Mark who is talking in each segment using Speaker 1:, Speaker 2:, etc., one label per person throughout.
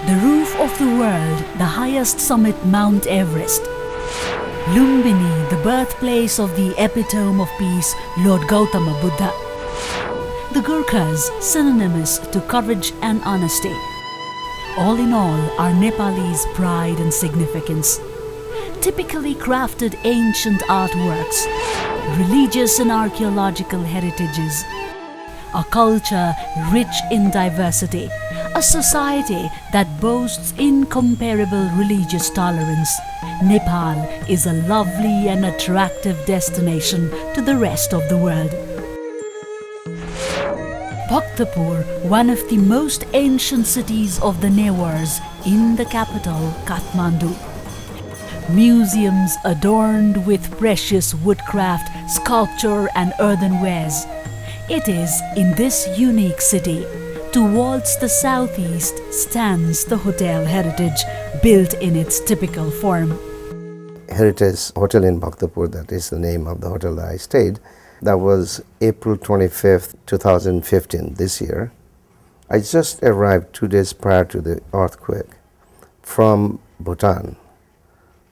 Speaker 1: the roof of the world, the highest summit Mount Everest. Lumbini, the birthplace of the epitome of peace, Lord Gautama Buddha. The Gurkhas, synonymous to courage and honesty. All in all, are Nepalese pride and significance. Typically crafted ancient artworks, religious and archaeological heritages, a culture rich in diversity, a society that boasts incomparable religious tolerance. Nepal is a lovely and attractive destination to the rest of the world. Bhaktapur, one of the most ancient cities of the Newars, in the capital, Kathmandu. Museums adorned with precious woodcraft, sculpture and earthenwares. It is in this unique city, towards the southeast, stands the Hotel Heritage, built in its typical form.
Speaker 2: Heritage Hotel in Bhaktapur, that is the name of the hotel that I stayed. That was April 25th, 2015, this year. I just arrived 2 days prior to the earthquake from Bhutan,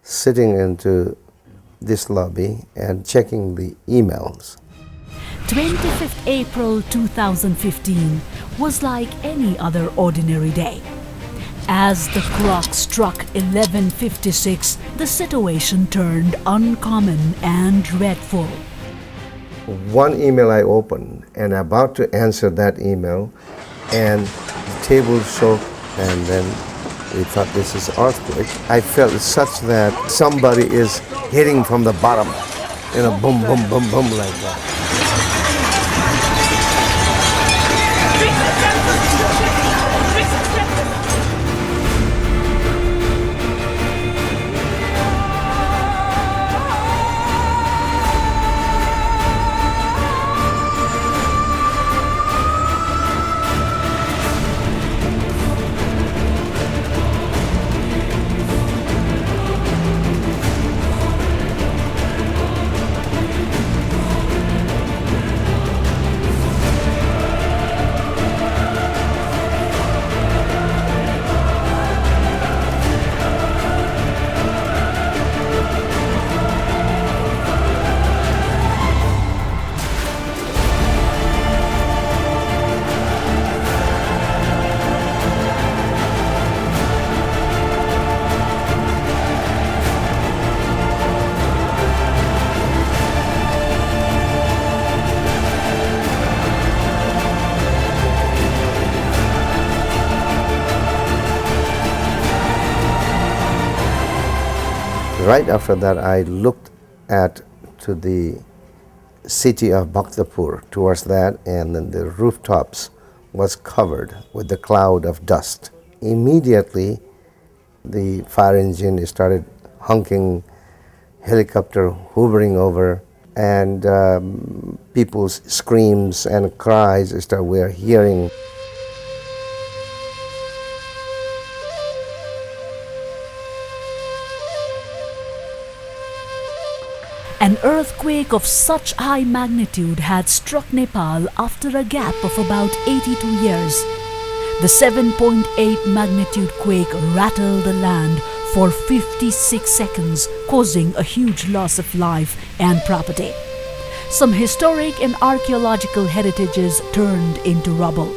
Speaker 2: sitting into this lobby and checking the emails.
Speaker 1: 25th April 2015 was like any other ordinary day. As the clock struck 11:56, the situation turned uncommon and dreadful.
Speaker 2: One email I opened and about to answer that email, and the table shook, and then we thought this is earthquake. I felt such that somebody is hitting from the bottom, boom, boom, boom, boom like that. Right after that, I looked to the city of Bhaktapur, towards that, and then the rooftops was covered with the cloud of dust. Immediately, the fire engine started honking, helicopter hovering over, and people's screams and cries we are hearing.
Speaker 1: An earthquake of such high magnitude had struck Nepal after a gap of about 82 years. The 7.8 magnitude quake rattled the land for 56 seconds, causing a huge loss of life and property. Some historic and archaeological heritages turned into rubble.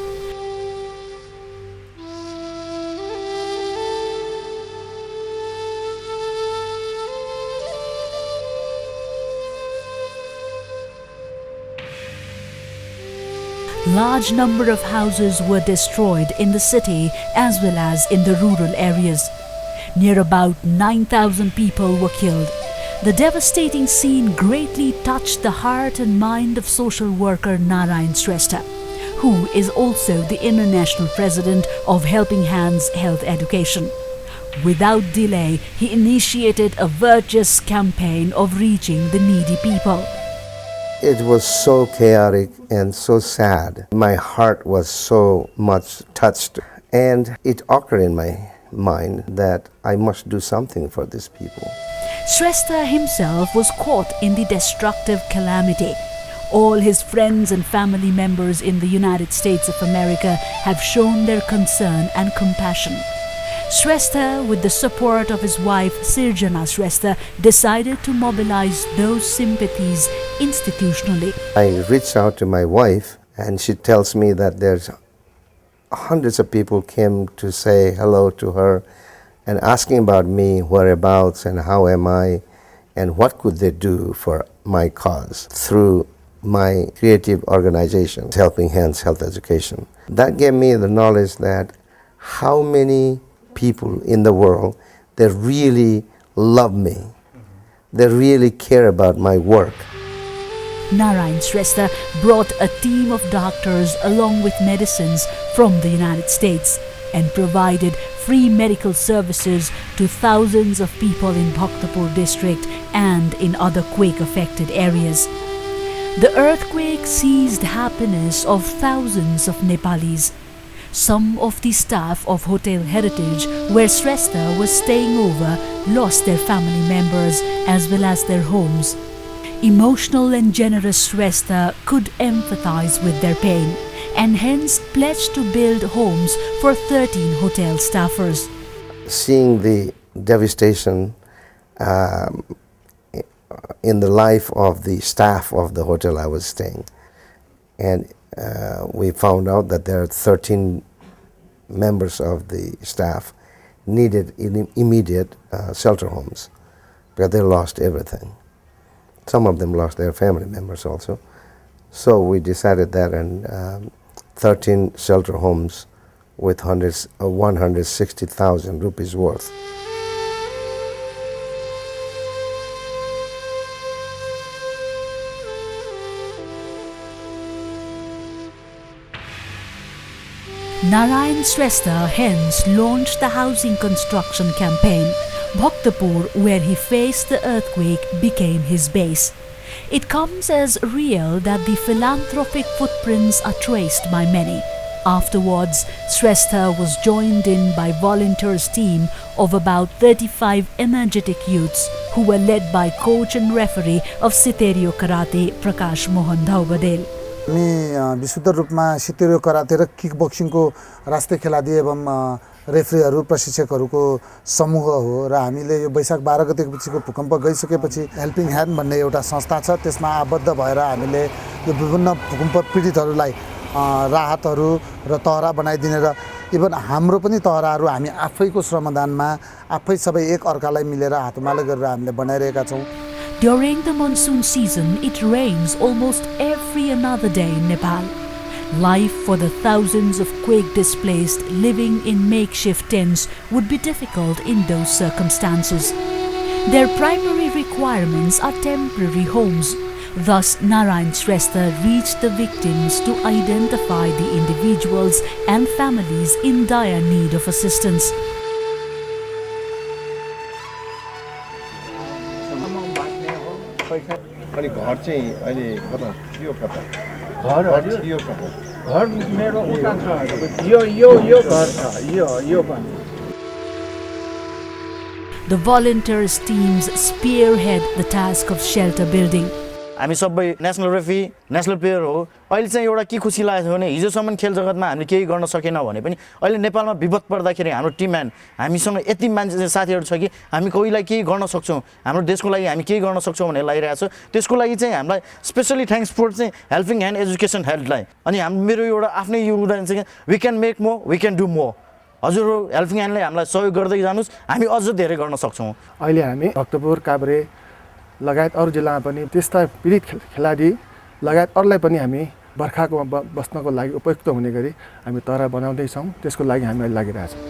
Speaker 1: Large number of houses were destroyed in the city as well as in the rural areas. Near about 9,000 people were killed. The devastating scene greatly touched the heart and mind of social worker Narayan Shrestha, who is also the international president of Helping Hands Health Education. Without delay, he initiated a virtuous campaign of reaching the needy people.
Speaker 2: It was so chaotic and so sad. My heart was so much touched, and it occurred in my mind that I must do something for these people.
Speaker 1: Shrestha himself was caught in the destructive calamity. All his friends and family members in the United States of America have shown their concern and compassion. Shrestha, with the support of his wife Sirjana Shrestha, decided to mobilize those sympathies institutionally.
Speaker 2: I reached out to my wife and she tells me that there's hundreds of people came to say hello to her and asking about me, whereabouts and how am I and what could they do for my cause through my creative organization, Helping Hands Health Education. That gave me the knowledge that how many people in the world, they really love me. They really care about my work.
Speaker 1: Narayan Shrestha brought a team of doctors along with medicines from the United States and provided free medical services to thousands of people in Bhaktapur district and in other quake-affected areas. The earthquake seized happiness of thousands of Nepalis. Some of the staff of Hotel Heritage, where Shrestha was staying over, lost their family members as well as their homes. Emotional and generous Shrestha could empathize with their pain and hence pledged to build homes for 13 hotel staffers.
Speaker 2: Seeing the devastation in the life of the staff of the hotel I was staying, and we found out that there are 13 members of the staff needed immediate shelter homes because they lost everything. Some of them lost their family members also. So we decided that, and 13 shelter homes with 160,000 rupees worth.
Speaker 1: Narayan Shrestha hence launched the housing construction campaign. Bhaktapur, where he faced the earthquake, became his base. It comes as real that the philanthropic footprints are traced by many. Afterwards, Shrestha was joined in by volunteers team of about 35 energetic youths who were led by coach and referee of Siterio Karate Prakash Mohan Dhaubadel.
Speaker 3: हामी विशुद्ध रूपमा सितेरियो कराते र kick बक्सिङको राष्ट्रिय खेलाडी एवं रेफ्रीहरू प्रशिक्षकहरूको समूह हो र हामीले यो वैशाख 12 गतेपछिको भूकम्प गइसकेपछि हेल्पिङ ह्यान्ड भन्ने एउटा संस्था छ, त्यसमा आबद्ध भएर हामीले यो विभिन्न भूकम्प पीडितहरूलाई राहतहरू र तहरा बनाइदिने र इभन हाम्रो पनि तहराहरू हामी आफैको श्रमदानमा आफै सबै एक अर्कालाई मिलेर हातमालो गरेर हामीले बनाइरहेका छौं.
Speaker 1: During the monsoon season, it rains almost every another day in Nepal. Life for the thousands of quake-displaced living in makeshift tents would be difficult in those circumstances. Their primary requirements are temporary homes. Thus, Narayan Shrestha reached the victims to identify the individuals and families in dire need of assistance.
Speaker 2: अनि घर चाहिँ अहिले कता यो कता
Speaker 4: घर घर मेरो उता छ यो घर छ यो पनि.
Speaker 1: The volunteers teams spearhead the task of shelter building.
Speaker 5: हामी सबै नेशनल रेफरी नेशनल प्लेयर हो. अहिले चाहिँ एउटा के खुसी लागेको छ भने हिजोसम्म खेल जगतमा हामीले केही गर्न सकेन भने पनि अहिले नेपालमा विपद पर्दाखेरि हाम्रो टिम म्यान हामीसँग यति मान्छे साथीहरू छ कि हामी कोहीलाई केही गर्न सक्छौँ, हाम्रो देशको लागि हामी केही गर्न सक्छौँ भन्ने लागिरहेको छ. त्यसको लागि चाहिँ हामीलाई स्पेसली थ्याङ्क्स फर चाहिँ हेल्पिङ ह्यान्ड एजुकेसन हेल्पलाई. अनि मेरो एउटा आफ्नै योगदान चाहिँ we can make more, we can do more. हजुरहरू हेल्पिङ ह्यान्डले हामीलाई सहयोग गर्दै जानुहोस्, हामी अझ धेरै गर्न सक्छौँ.
Speaker 4: अहिले हामी भक्तपुर काभ्रे लगायत अरू जिल्लामा पनि त्यस्ता पीडित खेलाडी लगायत अरूलाई पनि हामी बर्खाको बस्नको लागि उपयुक्त हुने गरी हामी तहरा बनाउँदै छौं. त्यसको लागि हामी अहिले लागिरहेछौँ.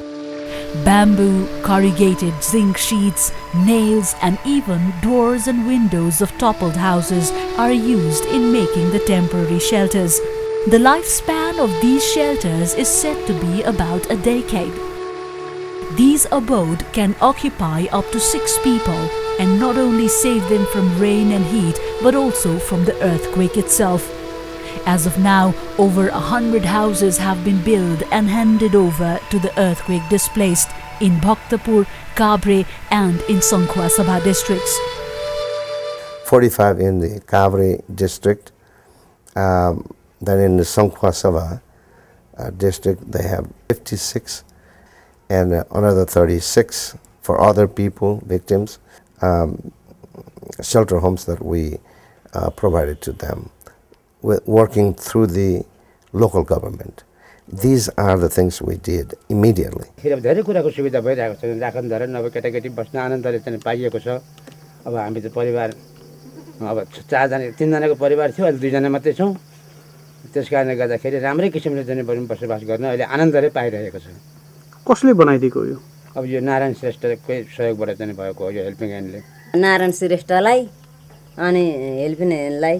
Speaker 1: Bamboo, corrugated zinc sheets, nails and even doors and windows of toppled houses are used in making the temporary shelters. The lifespan of these shelters is said to be about a decade. These abodes can occupy up to 6 people and not only save them from rain and heat but also from the earthquake itself. As of now, over 100 houses have been built and handed over to the earthquake displaced in Bhaktapur, Kabre and in Songkhla Sabha districts.
Speaker 2: 45 in the Kabre district, then in the Songkhla Sabha district they have 56, and another 36 for other people, victims, shelter homes that we provided to them, working through the local government. These are the things we did immediately.
Speaker 6: धेरै कुराको सुविधा भइरहेको छ राखन धरन अब केटाकेटी बस्न आनन्दले चाहिँ पाइएको छ अब हामी त परिवार अब 4 जना 3 जनाको परिवार थियो अहिले 2 जना मात्रै छौं त्यसकारणले गर्दाखेरि राम्रै किसिमले चाहिँ बसोबास गर्न अहिले आनन्दले पाइरहेको छ
Speaker 7: कसले बनाइदिएको यो
Speaker 6: अब यो नारायण श्रेष्ठकै सहयोगबाट चाहिँ भएको हो यो हेल्पिङ ह्यान्डले
Speaker 8: नारायण श्रेष्ठलाई अनि हेल्पिङ ह्यान्डलाई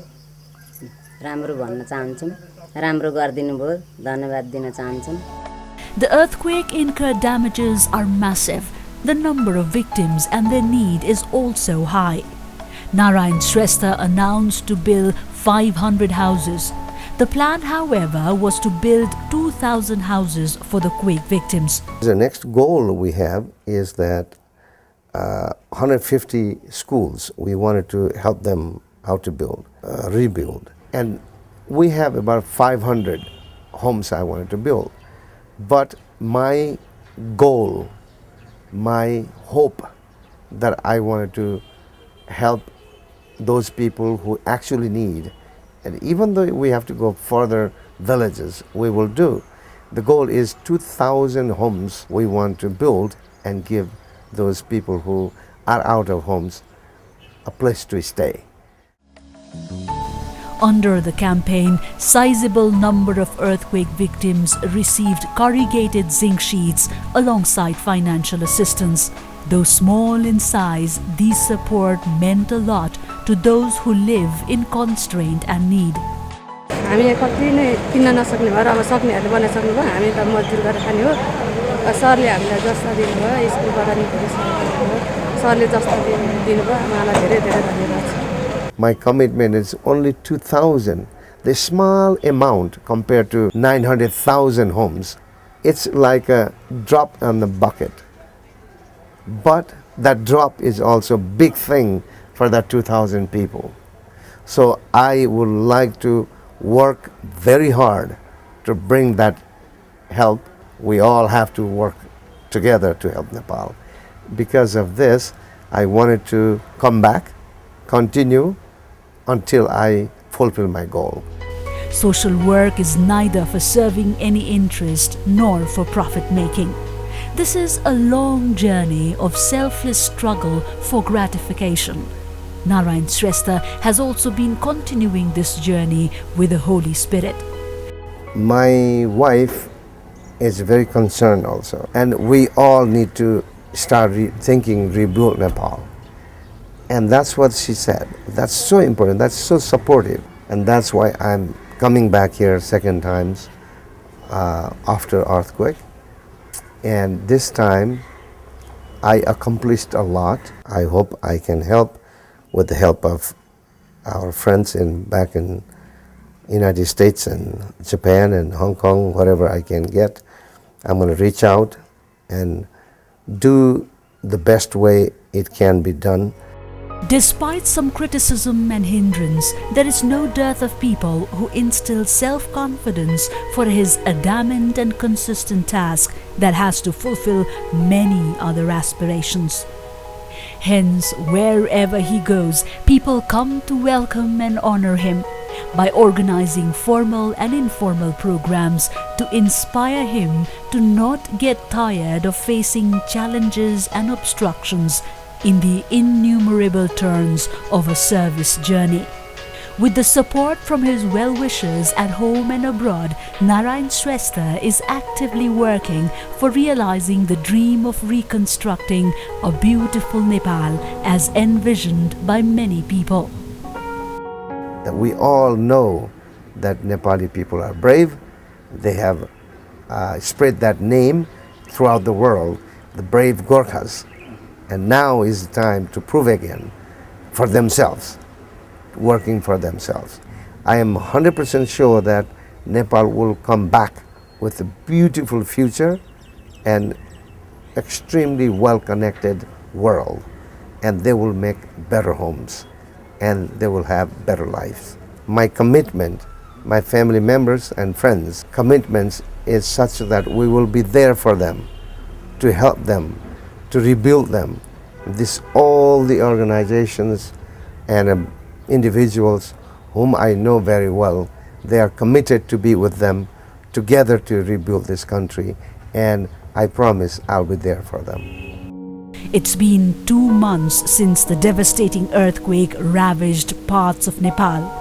Speaker 8: राम्रो भन्न चाहन्छौं राम्रो गरिदिनु भयो धन्यवाद दिन चाहन्छौं
Speaker 1: The earthquake incurred damages are massive. The number of victims and their need is also high. Narayan Shrestha announced to build 500 houses. The plan, however, was to build 2,000 houses for the quake victims.
Speaker 2: The next goal we have is that 150 schools, we wanted to help them how to build, rebuild. And we have about 500 homes I wanted to build. But my goal, my hope that I wanted to help those people who actually need, and even though we have to go further villages, we will do. The goal is 2,000 homes we want to build and give those people who are out of homes a place to stay.
Speaker 1: Under the campaign, sizable number of earthquake victims received corrugated zinc sheets alongside financial assistance. Though small in size, these support meant a lot to those who live in constraint and need.
Speaker 9: हामी कति नै किन्न नसक्ने भएर अब सक्नेहरुले बनाइसक्नु भयो हामी त मजदुर गरेर खाने हो सरले हामीलाई जस्ता दिनुभयो स्कुलबाट नि सरले जस्ता दिनुभयो मलाई धेरै धेरै धन्यवाद छ
Speaker 2: My commitment is only 2,000, the small amount compared to 900,000 homes. It's like a drop on the bucket. But that drop is also a big thing for that 2,000 people. So I would like to work very hard to bring that help. We all have to work together to help Nepal. Because of this, I wanted to come back, continue until I fulfill my goal.
Speaker 1: Social work is neither for serving any interest nor for profit making. This is a long journey of selfless struggle for gratification. Narayan Shrestha has also been continuing this journey with the Holy Spirit.
Speaker 2: My wife is very concerned also, and we all need to start thinking rebuild Nepal. And that's what she said. That's so important, that's so supportive. And that's why I'm coming back here second times after earthquake. And this time I accomplished a lot. I hope I can help with the help of our friends back in United States and Japan and Hong Kong, whatever I can get. I'm going to reach out and do the best way it can be done.
Speaker 1: Despite some criticism and hindrance, there is no dearth of people who instill self-confidence for his adamant and consistent task that has to fulfill many other aspirations. Hence, wherever he goes, people come to welcome and honor him by organizing formal and informal programs to inspire him to not get tired of facing challenges and obstructions in the innumerable turns of a service journey. With the support from his well-wishers at home and abroad, Narayan Shrestha is actively working for realizing the dream of reconstructing a beautiful Nepal as envisioned by many people.
Speaker 2: That we all know that Nepali people are brave. They have spread that name throughout the world, the brave Gorkhas. And now is the time to prove again for themselves, working for themselves. I am 100% sure that Nepal will come back with a beautiful future and extremely well-connected world. And they will make better homes and they will have better lives. My commitment, my family members and friends' commitments is such that we will be there for them to help them, to rebuild them. All the organizations and individuals whom I know very well, they are committed to be with them together to rebuild this country, and I promise I'll be there for them.
Speaker 1: It's been 2 months since the devastating earthquake ravaged parts of Nepal.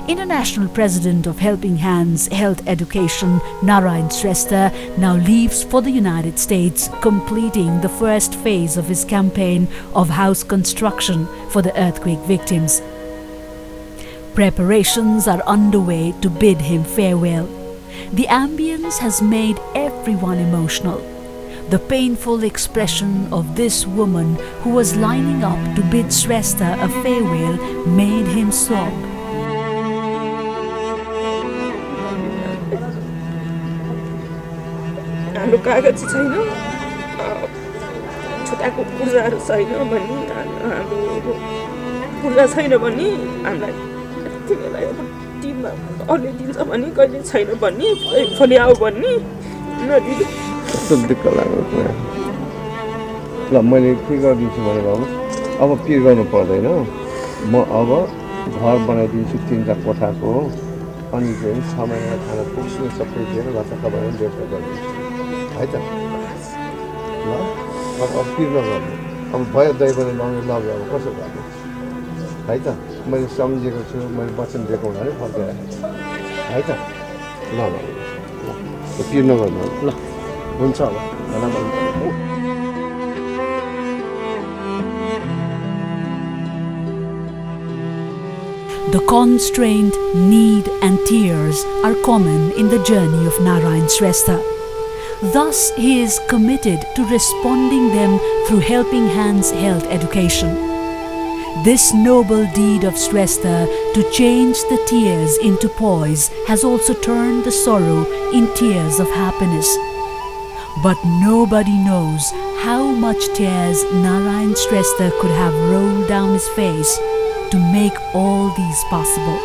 Speaker 1: International President of Helping Hands Health Education, Narayan Shrestha, now leaves for the United States, completing the first phase of his campaign of house construction for the earthquake victims. Preparations are underway to bid him farewell. The ambience has made everyone emotional. The painful expression of this woman who was lining up to bid Shrestha a farewell made him sob.
Speaker 10: हाम्रो कागज छैन छुट्टाको पूजाहरू छैन भने हाम्रो पूजा छैन भने हामीलाई यति बेला एउटा टिममा अरूले दिन्छ भने कहिले छैन भन्ने भोलि आऊ भन्ने नदिनु
Speaker 2: दुःख लाग्यो। ल मैले के गरिदिन्छु भने बाबु अब पिर गर्नु पर्दैन, म अब घर बनाइदिन्छु 3टा कोठाको, अनि चाहिँ 6 महिना खाना पुग्छु सबै दिएर गर्छ तपाईँले व्यवस्था गरिदिन्छु है त। ल अब पिर नगर्नु, अब भयो दही पनि लगाउनु लग्यो, अब कसो गर्नु है त। मैले सम्झेको छु, मैले वचन दिएको हुनाले फर्काइराखेको छु है त। ल ल पिर नगर्नु ल हुन्छ अब खाना भन्नु।
Speaker 1: The constraint, need and tears are common in the journey of Narayan Shrestha. Thus, he is committed to responding them through Helping Hands Health Education. This noble deed of Shrestha to change the tears into poise has also turned the sorrow in tears of happiness. But nobody knows how much tears Narayan Shrestha could have rolled down his face to make all these possible.